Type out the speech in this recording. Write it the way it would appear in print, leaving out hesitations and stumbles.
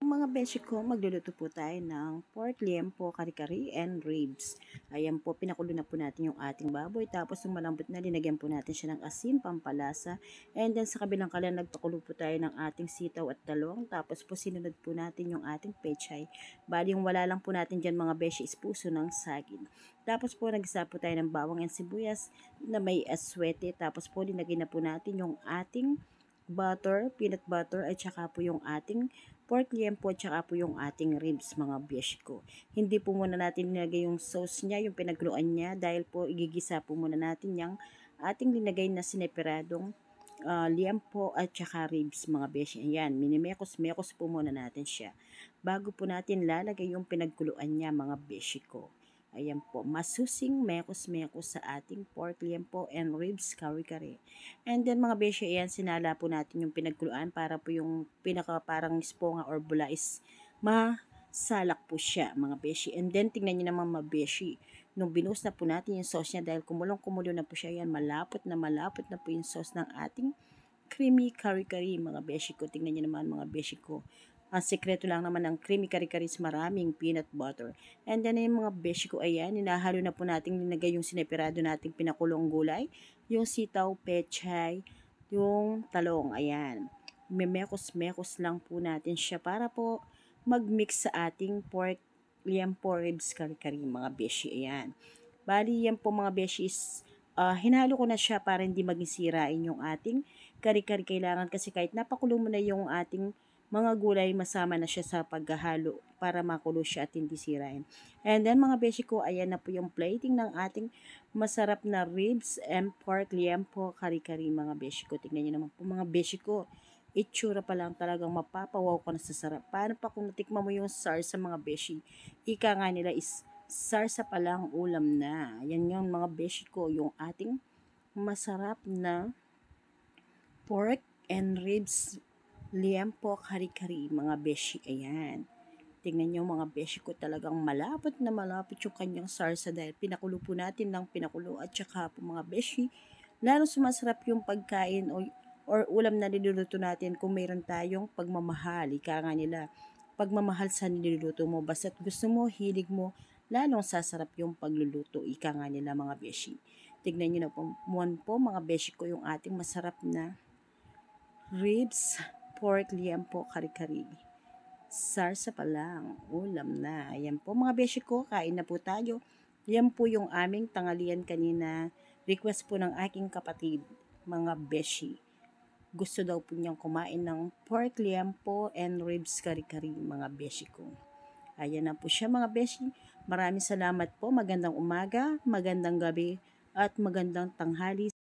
mga beshi ko, magluluto po tayo ng pork liempo, kari-kari, and ribs. Ayan po, pinakulo na po natin yung ating baboy. Tapos yung malambot na, linagyan po natin siya ng asin, pampalasa. And then sa kabilang kalan, nagpakulo po tayo ng ating sitaw at talong. Tapos po sinunod po natin yung ating pechay. Bali yung wala lang po natin dyan mga beshi is puso ng saging. Tapos po nagisa po tayo ng bawang and sibuyas na may aswete. Tapos po linagyan na po natin yung ating butter, peanut butter, at saka po yung ating pork liempo, at saka po yung ating ribs mga beshi ko. Hindi po muna natin nilagay yung sauce niya, yung pinagluan niya, dahil po igigisa po muna natin yung ating linagay na sineperadong liempo at saka ribs mga beshi. Ayan, minimekos-mekos po muna natin siya bago po natin lalagay yung pinagkuluan niya mga beshi ko. Ayan po, masusing mekos-mekos sa ating pork liempo and ribs kari-kari. And then mga beshi, ayan, sinala po natin yung pinagkuluan para po yung pinaka parang esponga or bula is masalak po siya mga beshi. And then tingnan nyo naman mga beshi, nung binuhos na po natin yung sauce niya, dahil kumulong-kumulo na po siya, yan, malapot na po yung sauce ng ating creamy kari-kari mga beshi ko. Tingnan nyo naman mga beshi ko. Ang sekreto lang naman ng creamy kari-kari is maraming peanut butter. And then yung mga beshi ko, ayan, hinahalo na po natin, linagay yung sineperado nating pinakulong gulay, yung sitaw, pechay, yung talong, ayan. Memekos-mekos lang po natin siya para po mag-mix sa ating pork liempo ribs kari-kari mga beshi, ayan. Bali yan po mga beshi is hinalo ko na siya para hindi maging sirain yung ating kari-kari. Kailangan kasi kahit napakulo mo na yung ating mga gulay, masama na siya sa paghahalo para makulo siya at hindi sirain. And then mga beshi ko, ayan na po yung plating ng ating masarap na ribs and pork liempo kari-kari mga beshi ko. Tingnan nyo naman po mga beshi ko, itsura pa lang talagang mapapawaw ka na sa sarap. Paano pa kung natikman mo yung sarsa mga beshi? Ika nga nila is sarsa pa lang ulam na. Ayan yung mga beshi ko, yung ating masarap na pork and ribs liempo kari-kari mga beshi. Ayan, tingnan nyo mga beshi ko, talagang malapot na malapot yung kanyang sarsa dahil pinakulo po natin ng pinakulo. At saka po mga beshi, lalo sumasarap yung pagkain or ulam na niluluto natin kung mayroon tayong pagmamahal. Ika nga nila, pagmamahal sa niluluto mo, basta't gusto mo, hilig mo, lalong sasarap yung pagluluto. Ika nga nila mga beshi. Tignan nyo na po mga beshi ko, yung ating masarap na ribs pork liempo kari-kari. Sarsa pa lang, ulam na. Ayan po mga beshi ko, kain na po tayo. Yan po yung aming tanghalian kanina. Request po ng aking kapatid, mga beshi. Gusto daw po niyang kumain ng pork liempo and ribs kari-kari mga beshi ko. Ayan na po siya mga beshi. Maraming salamat po. Magandang umaga, magandang gabi, at magandang tanghali